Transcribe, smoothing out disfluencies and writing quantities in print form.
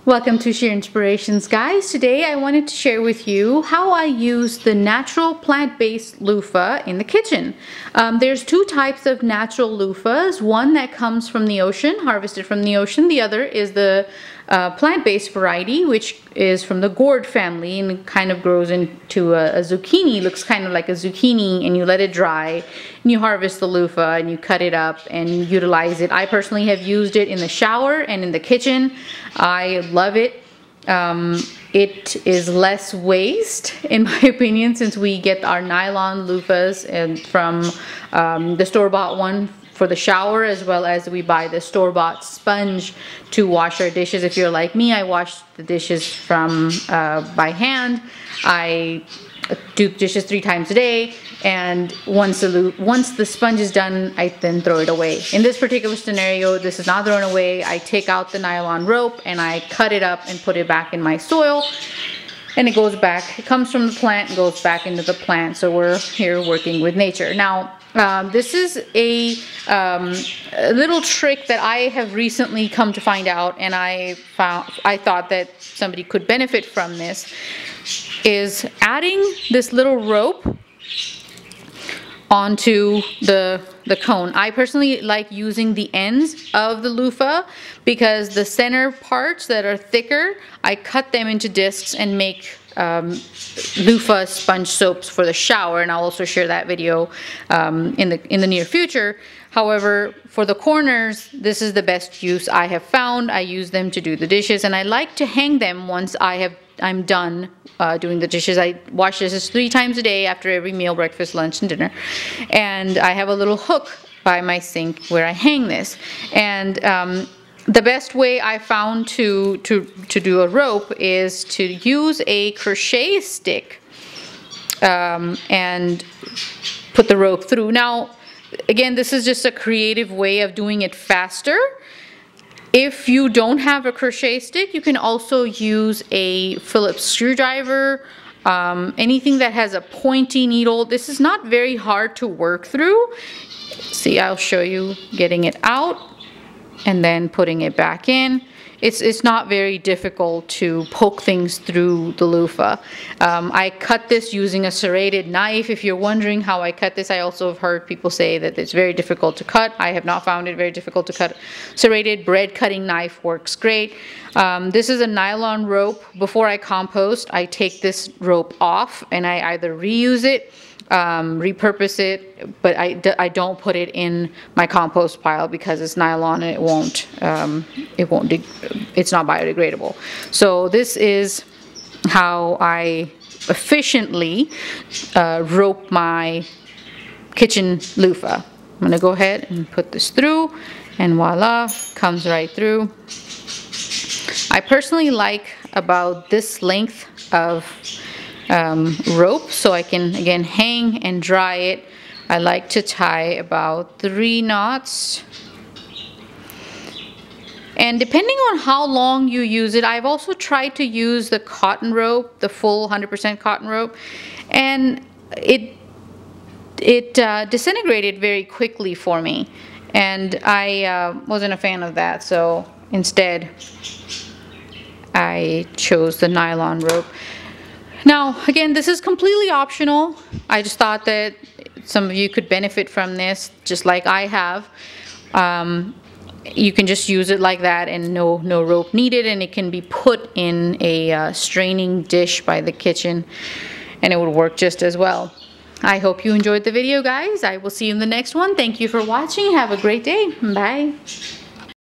Welcome to Sheer Inspirations, guys. Today I wanted to share with you how I use the natural plant-based loofah in the kitchen. There's two types of natural loofahs. One that comes from the ocean, harvested from the ocean. The other is the plant-based variety, which is from the gourd family and kind of grows into a zucchini. Looks kind of like a zucchini, and you let it dry and you harvest the loofah and you cut it up and utilize it. I personally have used it in the shower and in the kitchen. I love it. It is less waste, in my opinion, since we get our nylon loofahs and from the store-bought one for the shower, as well as we buy the store-bought sponge to wash our dishes. If you're like me, I wash the dishes from by hand. I do dishes 3 times a day, and once the sponge is done, I then throw it away. In this particular scenario, this is not thrown away. I take out the nylon rope and I cut it up and put it back in my soil, and it goes back. It comes from the plant and goes back into the plant. So we're here working with nature. Now, this is a little trick that I have recently come to find out, and I thought that somebody could benefit from this, is adding this little rope onto the cone. I personally like using the ends of the loofah because the center parts that are thicker, I cut them into discs and make loofah sponge soaps for the shower, and I'll also share that video in the near future. However, for the corners, this is the best use I have found. I use them to do the dishes, and I like to hang them once I'm done doing the dishes. I wash dishes 3 times a day after every meal, breakfast, lunch, and dinner. And I have a little hook by my sink where I hang this. And the best way I found to do a rope is to use a crochet stick and put the rope through. Now, again, this is just a creative way of doing it faster. If you don't have a crochet stick, you can also use a Phillips screwdriver, anything that has a pointy needle. This is not very hard to work through. See, I'll show you getting it out and then putting it back in. It's not very difficult to poke things through the loofah. I cut this using a serrated knife. If you're wondering how I cut this, I also have heard people say that it's very difficult to cut. I have not found it very difficult to cut. Serrated bread cutting knife works great. This is a nylon rope. Before I compost, I take this rope off and I either reuse it, repurpose it, but I don't put it in my compost pile because it's nylon and it's not biodegradable. So this is how I efficiently rope my kitchen loofah. I'm gonna go ahead and put this through, and voila, comes right through. I personally like about this length of rope, so I can again hang and dry it. I like to tie about 3 knots, and depending on how long you use it, I've also tried to use the cotton rope, the full 100% cotton rope, and it disintegrated very quickly for me, and I wasn't a fan of that, so instead I chose the nylon rope. Now, again, this is completely optional. I just thought that some of you could benefit from this, just like I have. You can just use it like that and no rope needed, and it can be put in a straining dish by the kitchen, and it would work just as well. I hope you enjoyed the video, guys. I will see you in the next one. Thank you for watching. Have a great day. Bye.